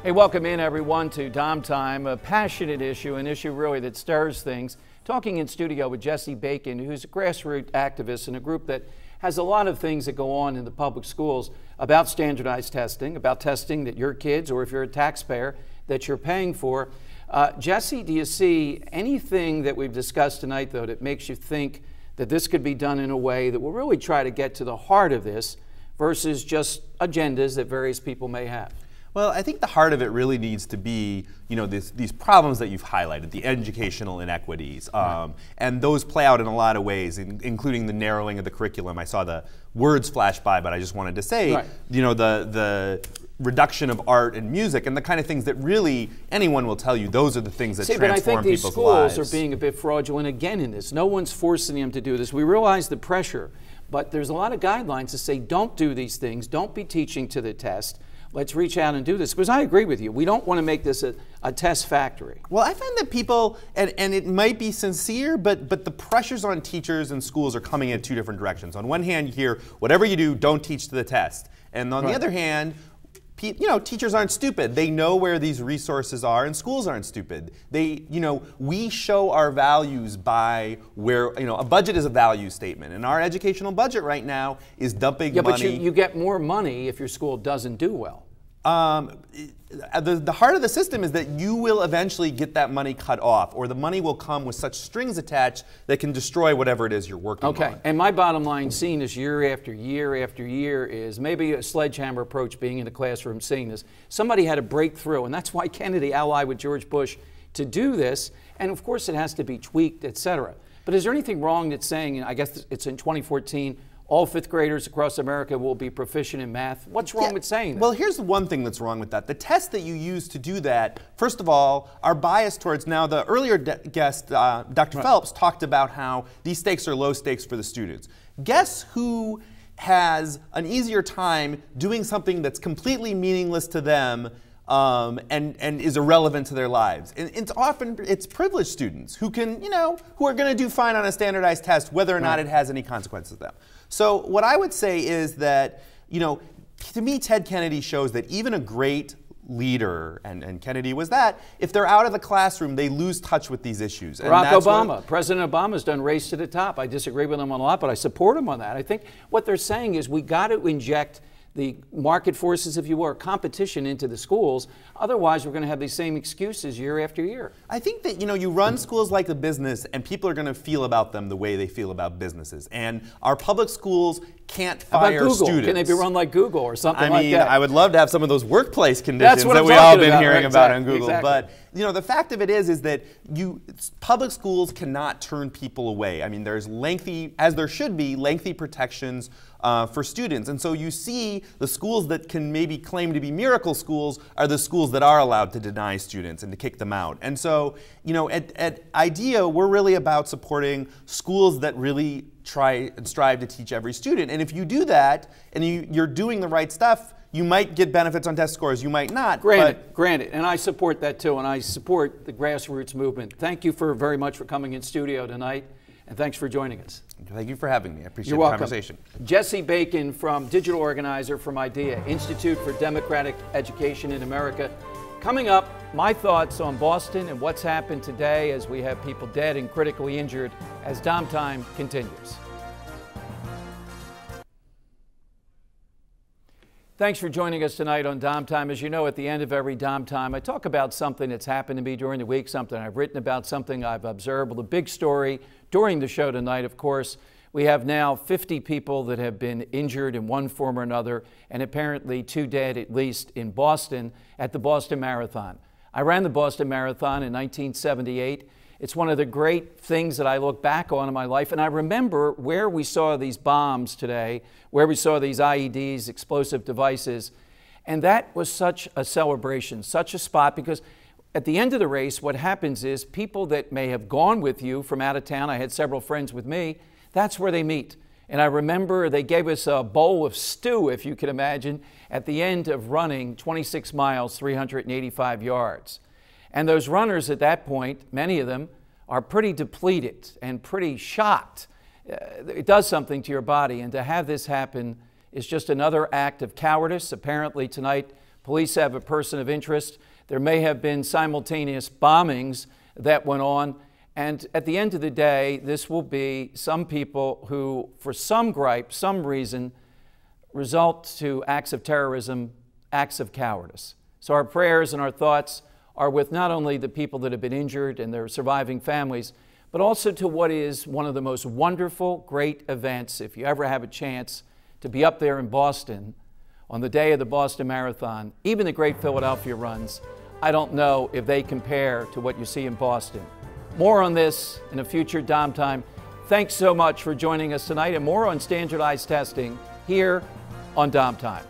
Hey, welcome in everyone to Dom Time, a passionate issue, an issue really that stirs things. Talking in studio with Jesse Bacon, who's a grassroots activist in a group that has a lot of things that go on in the public schools about standardized testing, about testing that your kids, or if you're a taxpayer, that you're paying for. Jesse, do you see anything that we've discussed tonight, though, that makes you think that this could be done in a way that will really try to get to the heart of this versus just agendas that various people may have? Well, I think the heart of it really needs to be, these problems that you've highlighted, the educational inequities, and those play out in a lot of ways, including the narrowing of the curriculum. I saw the words flash by, but I just wanted to say, the reduction of art and music and the kind of things that really anyone will tell you, those are the things that transform people's lives. But I think these schools are being a bit fraudulent again in this. No one's forcing them to do this. We realize the pressure, but there's a lot of guidelines to say don't do these things, don't be teaching to the test. Let's reach out and do this, because I agree with you. We don't want to make this a test factory. Well, I find that people, and it might be sincere, but the pressures on teachers and schools are coming in two different directions. On one hand, you hear, whatever you do, don't teach to the test. And on the other hand, teachers aren't stupid. They know where these resources are, and schools aren't stupid. We show our values by where, a budget is a value statement, and our educational budget right now is dumping money. Yeah, but you get more money if your school doesn't do well. The heart of the system is that you will eventually get that money cut off, or the money will come with such strings attached that can destroy whatever it is you're working on. Okay, and my bottom line, seeing this year after year after year, is maybe a sledgehammer approach, being in the classroom, seeing this. Somebody had a breakthrough, and that's why Kennedy allied with George Bush to do this, and of course it has to be tweaked, etc. But is there anything wrong that's saying, and I guess it's in 2014, all fifth graders across America will be proficient in math? What's wrong with saying that? Well, here's the one thing that's wrong with that. The tests that you use to do that, first of all, are biased towards, now the earlier guest, Dr. Phelps, talked about how these stakes are low stakes for the students. Guess who has an easier time doing something that's completely meaningless to them and is irrelevant to their lives? And it's privileged students who can, who are going to do fine on a standardized test, whether or not it has any consequences to them. So what I would say is that, to me, Ted Kennedy shows that even a great leader, and Kennedy was that, if they're out of the classroom, they lose touch with these issues. Barack Obama, President Obama's done Race to the Top. I disagree with him on a lot, but I support him on that. I think what they're saying is we got to inject the market forces, if you will, or competition into the schools. Otherwise, we're going to have these same excuses year after year. I think that, you run schools like a business, and people are going to feel about them the way they feel about businesses. And our public schools can't fire students. Can they be run like Google or something like that? I would love to have some of those workplace conditions that we've all been hearing about on Google. Exactly. But the fact of it is that public schools cannot turn people away. I mean, there's lengthy, as there should be, lengthy protections for students. And so you see the schools that can maybe claim to be miracle schools are the schools that are allowed to deny students and to kick them out. And so, at IDEA, we're really about supporting schools that really try and strive to teach every student. And if you do that, and you're doing the right stuff, you might get benefits on test scores, you might not. Granted, and I support that too, and I support the grassroots movement. Thank you very much for coming in studio tonight, and thanks for joining us. Thank you for having me. I appreciate the conversation. Jesse Bacon, digital organizer from IDEA, Institute for Democratic Education in America. Coming up, my thoughts on Boston and what's happened today as we have people dead and critically injured as Dom Time continues. Thanks for joining us tonight on Dom Time. As you know, at the end of every Dom Time, I talk about something that's happened to me during the week, something I've written about, something I've observed. Well, the big story during the show tonight, of course, we have now 50 people that have been injured in one form or another, and apparently 2 dead at least in Boston at the Boston Marathon. I ran the Boston Marathon in 1978. It's one of the great things that I look back on in my life, and I remember where we saw these bombs today, where we saw these IEDs, explosive devices, and that was such a celebration, such a spot, because at the end of the race, what happens is people that may have gone with you from out of town, I had several friends with me, that's where they meet. And I remember they gave us a bowl of stew, if you can imagine, at the end of running 26 miles, 385 yards. And those runners at that point, many of them, are pretty depleted and pretty shocked. It does something to your body, and to have this happen is just another act of cowardice. Apparently tonight, Police have a person of interest. There may have been simultaneous bombings that went on. And at the end of the day, this will be some people who, for some gripe, some reason, result to acts of terrorism, acts of cowardice. So our prayers and our thoughts are with not only the people that have been injured and their surviving families, but also to what is one of the most wonderful, great events, if you ever have a chance to be up there in Boston on the day of the Boston Marathon, even the great Philadelphia runs. I don't know if they compare to what you see in Boston. More on this in a future Dom Time. Thanks so much for joining us tonight, and more on standardized testing here on Dom Time.